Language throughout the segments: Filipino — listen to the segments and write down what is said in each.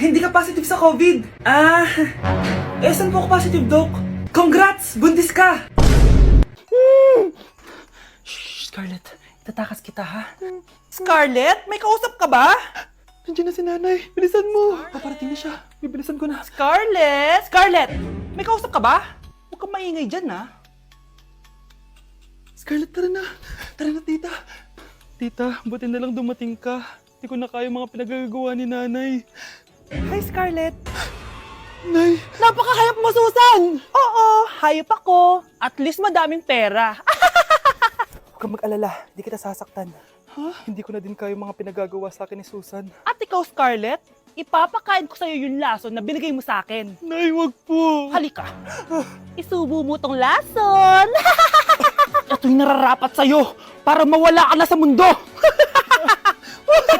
hindi ka positive sa COVID. Saan po ako positive, Doc? Congrats! Buntis ka! Shh, Scarlett. Itatakas kita, ha? Scarlett? May kausap ka ba? Nandiyan na si nanay. Bilisan mo. Paparating na siya. Bibilisan ko na. Scarlett! Scarlett! May kausap ka ba? Huwag kang maingay dyan, ha? Scarlett, tara na. Tara na, tita. Tita, buti na lang dumating ka. Hindi ko na kaya mga pinagagawa ni nanay. Hi, Scarlett. Nay. Napakahayap mo, Susan! Oo, hayop ako. At least madaming pera. Huwag kang mag-alala. Hindi kita sasaktan. Hindi ko na din kaya mga pinagagawa sa akin ni Susan. At ikaw, Scarlett, ipapakain ko sa'yo yung lason na binigay mo sa akin. Nay, wag po. Halika. Isubo mo tong lason. Ito'y nararapat sa'yo para mawala ka na sa mundo.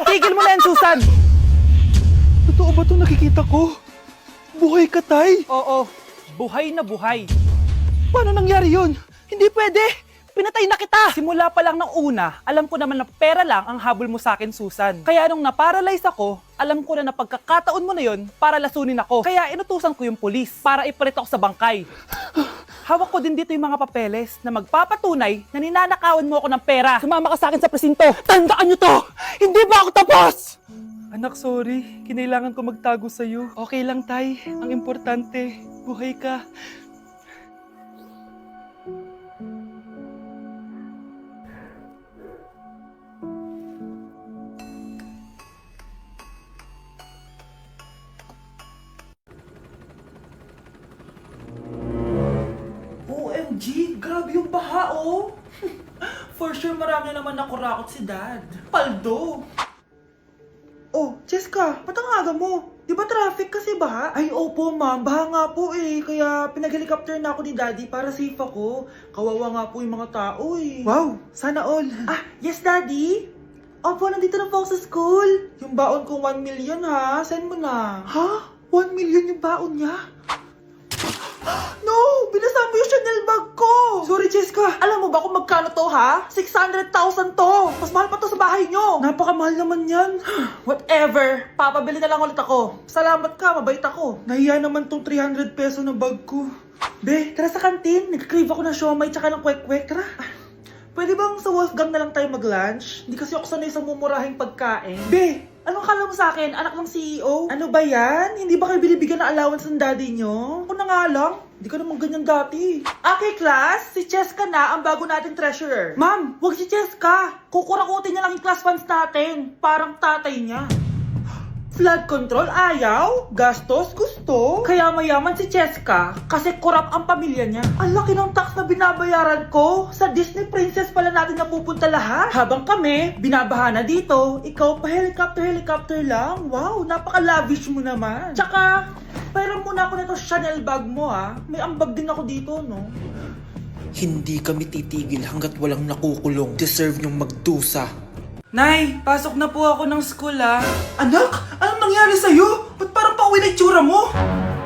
Itigil mo na yan, Susan. Totoo ba itong nakikita ko? Buhay ka, Tay? Oo, buhay na buhay. Paano nangyari yun? Hindi pwede. Pinatay na kita. Simula pa lang ng una, alam ko naman na pera lang ang habol mo sa akin, Susan. Kaya nung naparalyze ako, alam ko na pagkakataon mo na yun para lasunin ako. Kaya inutusan ko yung pulis para ipalit ako sa bangkay. Hawak ko din dito yung mga papeles na magpapatunay na ninanakawan mo ako ng pera. Sumama ka sa akin sa presinto. Tandaan nyo to! Hindi ba ako tapos? Anak, sorry. Kinailangan ko magtago sa'yo. Okay lang, Tay. Ang importante, buhay ka. OMG, grabe yung baha, oh. For sure, marami naman nakurakot si Dad. Paldo. Oh, Cheska, ba't ang aga mo? Di ba traffic kasi baha? Ay, opo ma'am, baha nga po eh. Kaya pinag-helicopter na ako ni Daddy para safe ako. Kawawa nga po yung mga tao eh. Wow, sana all. Yes Daddy? Opo, nandito na po ako sa school. Yung baon ko 1 million ha, send mo na. Ha? 1 million yung baon niya? No! Binasa mo yung Chanel bag ko! Sorry, Cheska. Alam mo ba kung magkano to, ha? 600,000 to! Mas mahal pa to sa bahay nyo! Napakamahal naman yan. Whatever. Papabili na lang ulit ako. Salamat ka, mabait ako. Nahiya naman tong 300 peso na bag ko. Be, tara sa kantin. Nag-crave ako ng siomay tsaka ng kwek-kwek. Tara. Pwede bang sa Wolfgang na lang tayo mag-lunch? Hindi kasi ako sanay sa mumurahing pagkain. Be, anong kala mo sa akin? Anak ng CEO? Ano ba yan? Hindi ba kayo binibigyan ng allowance ng daddy nyo? Ako na nga lang. Hindi ka naman ganyan dati. Okay, class. Si Cheska na ang bago nating treasurer. Ma'am, wag si Cheska. Kukurakutin niya lang yung class funds natin. Parang tatay niya. Flood control, ayaw. Gastos, gusto. Kaya mayaman si Cheska kasi korap ang pamilya niya. Ang laki ng tax na binabayaran ko. Sa Disney Princess pala natin napupunta lahat. Habang kami, binabaha na dito. Ikaw pa helicopter lang. Wow, napaka-lavish mo naman. Tsaka, pairam muna ako nito Chanel bag mo ha. May ambag din ako dito, no? Hindi kami titigil hanggat walang nakukulong. Deserve nyong magdusa. Nay, pasok na po ako ng school ah. Anak, anong nangyari sa'yo? Ba't parang pauwi na itsura mo?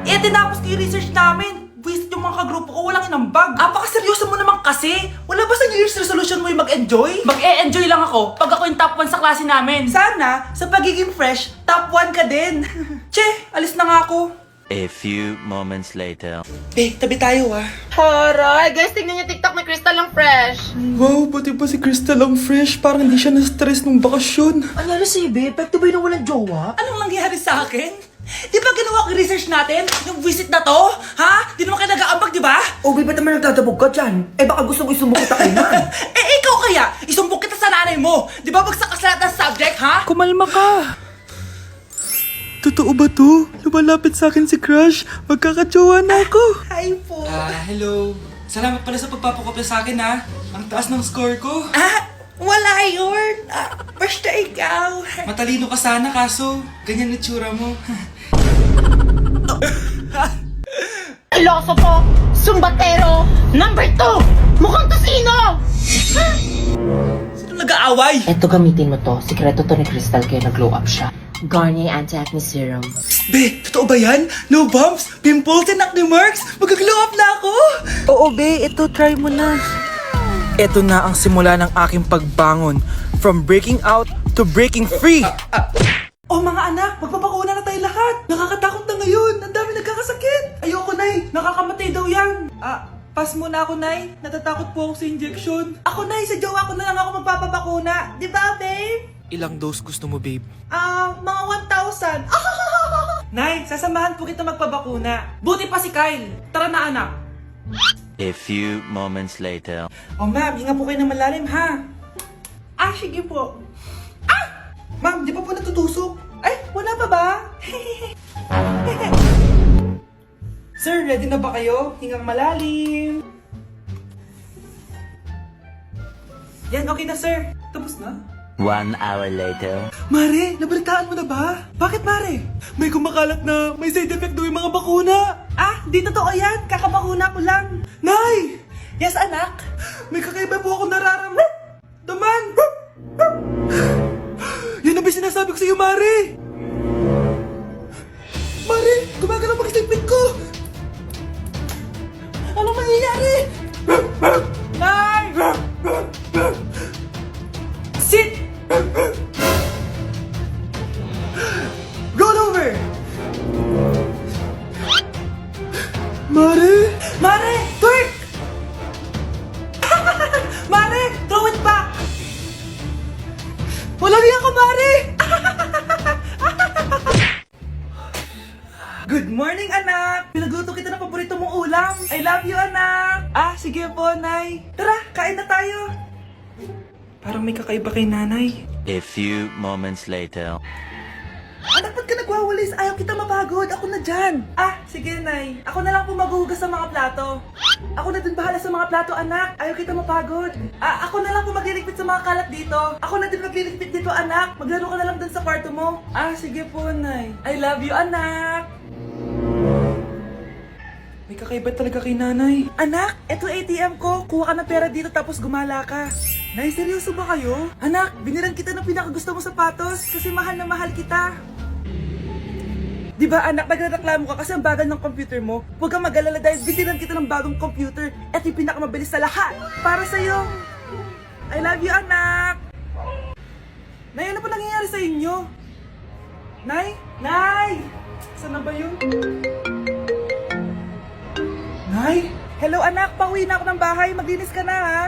Tinapos ko yung research namin. Buwisit yung mga kagrupo ko, walang inambag. Apakaseryoso mo naman kasi. Wala ba sa New Year's resolution mo yung mag-enjoy? Mag-e-enjoy lang ako pag ako yung top 1 sa klase namin. Sana, sa pagiging fresh, top 1 ka din. Che, alis na nga ako. A few moments later. Tabi tayo ah. Horay! Guys, tignan niyo TikTok ni Crystal ang fresh. Wow, pati ba si Crystal ang fresh? Parang hindi siya na-stress nung bakasyon. Ano si Ibe? Epekto ba yung walang jowa? Anong nangyari sa akin? Di ba ginawa ko yung research natin? Yung visit na to? Ha? Di naman kayo nag-aambag, di ba? O, ba't naman nagdadabog ka dyan? Baka gusto mo isumbong kita kay man. Ikaw kaya? Isumbong kita sa nanay mo. Di ba bagsak ka sa lahat ng subject, ha? Kumalma ka. Totoo ba to? Lumalapit sa akin si Crush. Magkakajowa na ako. Hi po. Hello. Salamat pala sa pagpapakopya sa akin ha. Ang taas ng score ko. Wala yun. Basta ikaw. Matalino ka sana kaso ganyan na tsura mo. Ilosopo! Sumbatero! Number 2! Mukhang tosino! Sino nag-aaway? Eto, gamitin mo to. Sikreto to ni Crystal kaya nag-glow up siya. Garnier Anti-Acne Serum. Be, totoo ba yan? No bumps, pimples, and acne marks? Mag-glow up na ako! Oo, be. Ito, try mo na. Ito na ang simula ng aking pagbangon. From breaking out to breaking free. Oh mga anak, magpapakuna na tayo lahat. Pass muna ako, Nay. Natatakot po ako sa injection. Ako, Nay, sa jowa ko na lang ako magpapabakuna. Di ba, babe? Ilang dose gusto mo, babe? Mga 1,000. Nay, sasamahan po kita magpabakuna. Buti pa si Kyle. Tara na, anak. A few moments later. Oh, ma'am, hinga po kayo ng malalim, ha? Sige po. Ma'am, di pa po natutusok? Ay, wala pa ba? Sir, ready na ba kayo? Hingang malalim. Yan, okay na, sir. Tapos na? 1 hour later. Mare, nabalitaan mo na ba? Bakit, Mare? May kumakalat na may side effect daw yung mga bakuna. Di totoo yan. Kakabakuna ko lang. Nay! Yes, anak? May kakaiba po ako nararamdaman. Yan ang ba sinasabi ko sa iyo, Mare? Mare, gumagalaw mag-isipin ko. Anong mangyayari? Nay! Sit! Roll over! Mare! Mare! Twerk! Mare! Throw it back! Walang iya ka, Mare! Good morning, anak! Pinagluto kita ng paborito mong ulam. I love you, anak! Sige po, Nay. Tara, kain na tayo. Parang may kakaiba kay nanay. A few moments later. Anak, ba't ka nagwawalis? Ayaw kita mapagod. Ako na dyan. Sige, Nay. Ako na lang po maghuhugas sa mga plato. Ako na din bahala sa mga plato, anak. Ayaw kita mapagod. Ako na lang po magliligpit sa mga kalat dito. Ako na din magliligpit dito, anak. Maglaro ka na lang dun sa kwarto mo. Sige po, Nay. I love you, anak. May kakaiba talaga kay nanay. Anak, eto ATM ko. Kuha ka ng pera dito tapos gumala ka. Nay, seryoso ba kayo? Anak, binilan kita ng pinakagusto mo sapatos kasi mahal na mahal kita. Di ba, anak, nagreklamo ka kasi ang bagal ng computer mo? Huwag kang mag-alala dahil binilan kita ng bagong computer. Eto yung pinakamabilis sa lahat. Para sa'yo. I love you, anak. Nay, ano pa nangyayari sa inyo? Nay? Nay! Saan na ba yun? Nay? Hello, anak. Pauwi na ako ng bahay. Maglinis ka na, ha?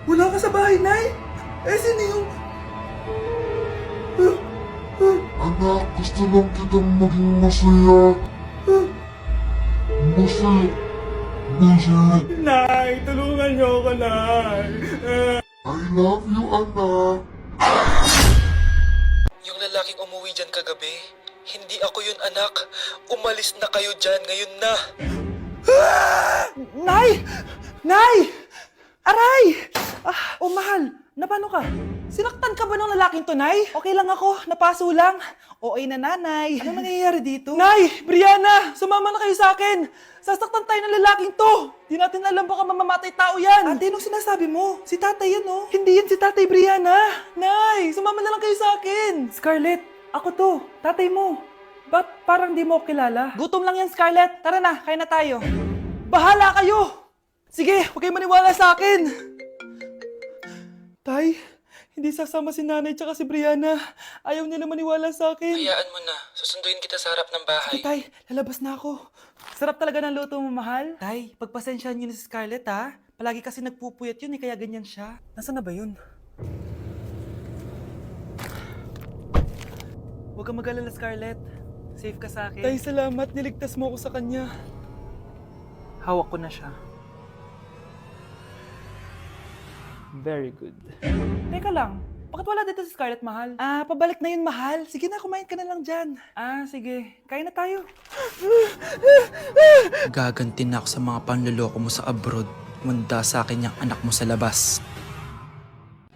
Wala ka sa bahay, Nay? Sino yung... Anak, gusto lang kitang maging masaya. Masaya. Nay, tulungan niyo ako, Nay. I love you, anak. Yung lalaking umuwi dyan kagabi, hindi ako yun, anak. Umalis na kayo dyan ngayon na. Nay! Nay! Aray! Mahal. Napano ka? Sinaktan ka ba ng lalaking to, Nay? Okay lang ako. Napaso lang. Okay na, nanay. Ano nangyayari dito? Nay! Brianna! Sumama na kayo sa akin! Sasaktan tayo ng lalaking to! Di natin alam baka mamamatay tao yan! Ate, anong sinasabi mo? Si tatay yan, oh. Hindi yan si tatay, Brianna! Nay! Sumama na lang kayo sa akin! Scarlett, ako to. Tatay mo. Ba't parang di mo ako kilala? Gutom lang yan, Scarlett. Tara na, kain na tayo. Bahala kayo! Sige, huwag kayo maniwala sa akin! Tay, hindi sasama si nanay tsaka si Brianna. Ayaw nila maniwala sa akin. Hayaan mo na. Susunduin kita sa harap ng bahay. Sige, Tay, lalabas na ako. Sarap talaga ng luto mo, mahal. Tay, pagpasensyahan niyo na si Scarlett, ha? Palagi kasi nagpupuyat yun, kaya ganyan siya. Nasaan na ba yun? Huwag kang mag-alala, Scarlett. Safe ka sa akin. Tay, salamat. Niligtas mo ako sa kanya. Hawak ko na siya. Very good. Teka lang, bakit wala dito si Scarlett, mahal? Pabalik na yun, mahal. Sige na, kumain ka na lang dyan. Sige. Kain na tayo. Gaganti na ako sa mga panloloko mo sa abroad. Munda sa akin yung anak mo sa labas.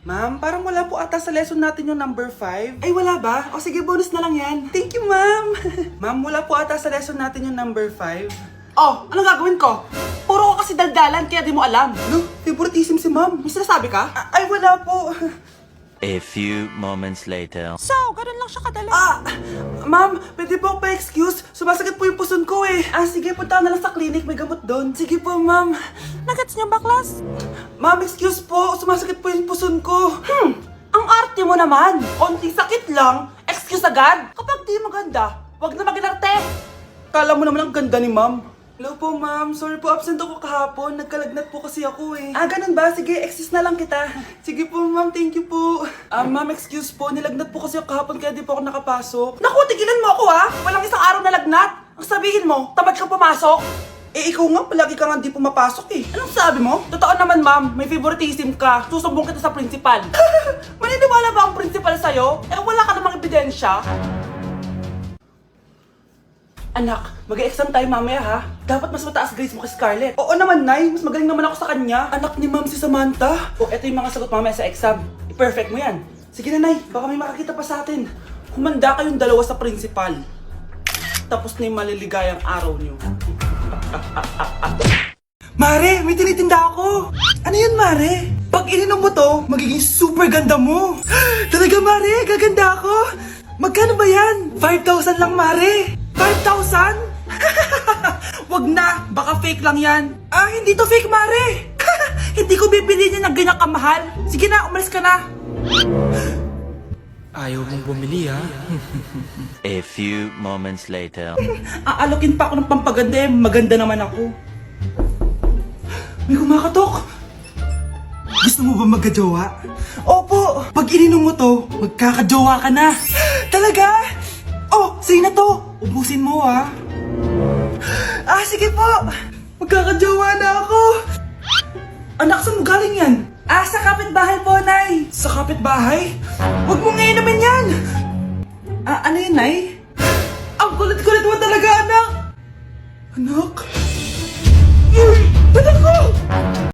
Ma'am, parang wala po ata sa lesson natin yung number 5. Ay, wala ba? O sige, bonus na lang yan. Thank you, ma'am. Ma'am, wala po ata sa lesson natin yung number 5. Oh, anong gagawin ko? Puro ko kasi daldalan, kaya di mo alam. No, favoritism si ma'am. May sinasabi ka? Ay, wala po. A few moments later. So, ganun lang siya kadali. Ma'am, pwede po ako pa-excuse? Sumasakit po yung puson ko eh. Sige, punta na lang sa clinic. May gamot doon. Sige po, ma'am. Nagets niyo, baklas? Ma'am, excuse po. Sumasakit po yung puson ko. Ang arte mo naman. Konting sakit lang. Excuse agad. Kapag di maganda, wag na mag-inarte. Kala mo naman ang ganda ni ma'am. Hello po, ma'am. Sorry po, absent ako kahapon. Nagkalagnat po kasi ako eh. Ah, ganun ba? Sige, excuse na lang kita. Sige po, ma'am. Thank you po. Ma'am, excuse po. Nilagnat po kasi ako kahapon kaya di po ako nakapasok. Naku, tigilan mo ako ha! Walang isang araw na lagnat. Ang sabihin mo, tamad ka pumasok? Eh, ikaw nga, palagi ka nga di pumapasok eh. Anong sabi mo? Totoo naman, ma'am. May favoritism ka. Susumbong kita sa principal. Maniniwala ba ang principal sa'yo? Eh, wala ka namang ebidensya. Anak, mag-exam tayo mamaya ha. Dapat mas mataas grades mo kay Scarlett. Oo naman, Nay. Mas magaling naman ako sa kanya. Anak ni Ma'am si Samantha. O, eto yung mga sagot mamaya sa exam. I-perfect mo yan. Sige na, Nay. Baka may makakita pa sa atin. Humanda kayong dalawa sa principal. Tapos na yung maliligayang araw niyo. Mare, may tinitinda ako. Ano yun, Mare? Pag ininom mo to, magiging super ganda mo. Talaga, Mare? Gaganda ako? Magkano ba yan? 5,000 lang, Mare. 5,000? Wag na, baka fake lang yan. Ah, hindi to fake, Mare. Hindi ko bibili niya ng ganyan kamahal. Sige na, umalis ka na. Ayaw mong bumili ha? A few moments later. Aalokin pa ako ng pampaganda eh. Maganda naman ako. May kumakatok. Gusto mo ba magkajowa? Opo! Pag ininom mo to, magkakajowa ka na. Talaga? Oh, sige na to. Ubusin mo ha. Ah, sige po. Magkakajowa na ako. Anak, saan mo galing yan? Ah, sa kapitbahay po, Nay. Sa kapitbahay? Huwag mo ngayon naman yan. Ah, ano yun, Nay? Ang kulit-kulit mo talaga, anak. Anak? Uy! Anak ko!